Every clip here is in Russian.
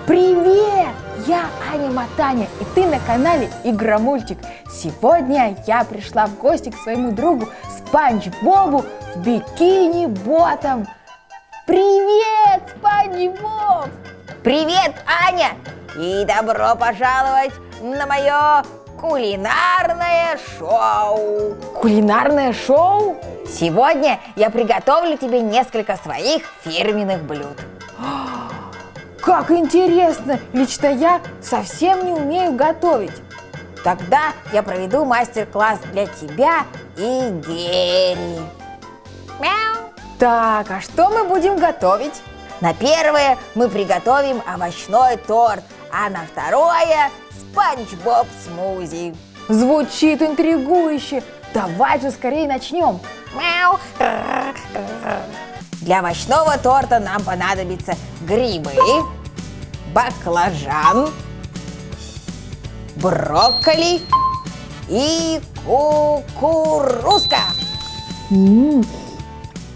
Привет! Я Аня Матаня, и ты на канале Игромультик. Сегодня я пришла в гости к своему другу Спанч Бобу в бикини-ботом. Привет, Спанч Боб! Привет, Аня! И добро пожаловать на мое кулинарное шоу! Кулинарное шоу? Сегодня я приготовлю тебе несколько своих фирменных блюд. Как интересно! Лично я совсем не умею готовить. Тогда я проведу мастер-класс для тебя и Герри. Мяу! Так, а что мы будем готовить? На первое мы приготовим овощной торт, а на второе Спанч Боб смузи. Звучит интригующе. Давай же скорее начнем. Мяу! Для овощного торта нам понадобятся грибы, баклажан, брокколи и кукурузка.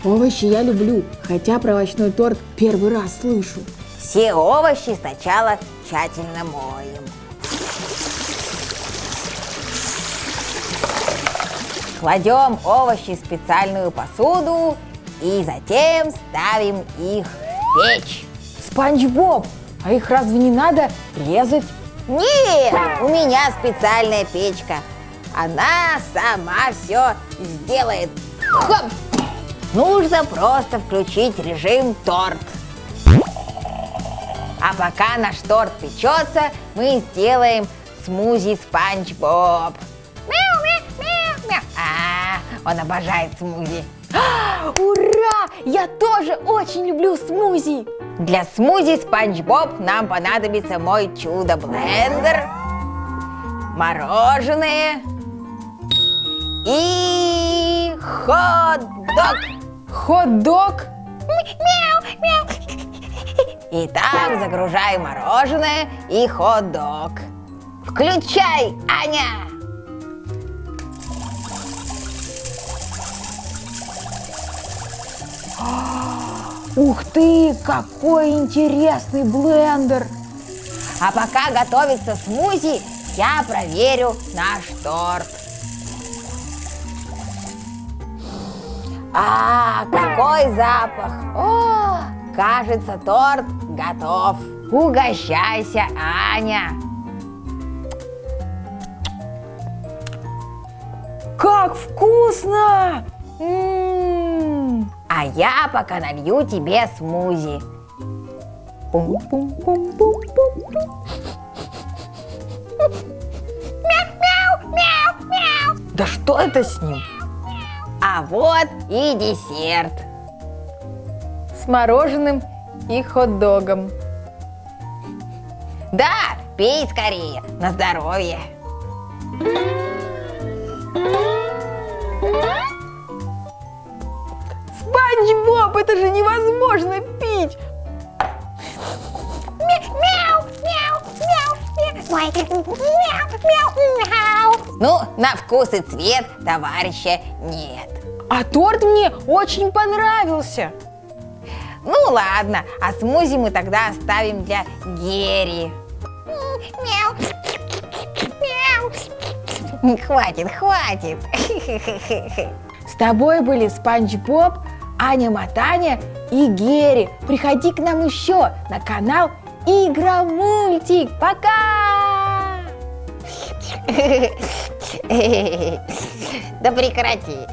Овощи я люблю, хотя про овощной торт первый раз слышу. Все овощи сначала тщательно моем. Кладем овощи в специальную посуду и затем ставим их в печь. Спанч Боб, а их разве не надо резать? Нет, у меня специальная печка. Она сама все сделает. Хоп! Нужно просто включить режим торт. А пока наш торт печется, мы сделаем смузи Спанч Боб. Мяу, мяу, мяу, мяу. Он обожает смузи. Ура! Я тоже очень люблю смузи. Для смузи Спанч Боб нам понадобится мой чудо-блендер, мороженое и хот-дог. Хот-дог? Мяу, мяу. Итак, загружай мороженое и хот-дог. Включай, Аня! Ух ты, какой интересный блендер! А пока готовится смузи, я проверю наш торт. Какой запах! О, кажется, торт готов. Угощайся, Аня! Как вкусно! А я пока налью тебе смузи. Мяу-мяу-мяу-мяу. Да что это с ним? А вот и десерт. С мороженым и хот-догом. Да, пей скорее, на здоровье. Спанч Боб, это же невозможно пить! Ну, на вкус и цвет товарища нет. А торт мне очень понравился. Ну ладно, а смузи мы тогда оставим для Герри. Хватит, хватит. С тобой были Спанч Боб, Аня Матаня и Герри. Приходи к нам еще на канал Игромультик. Пока! Да прекрати.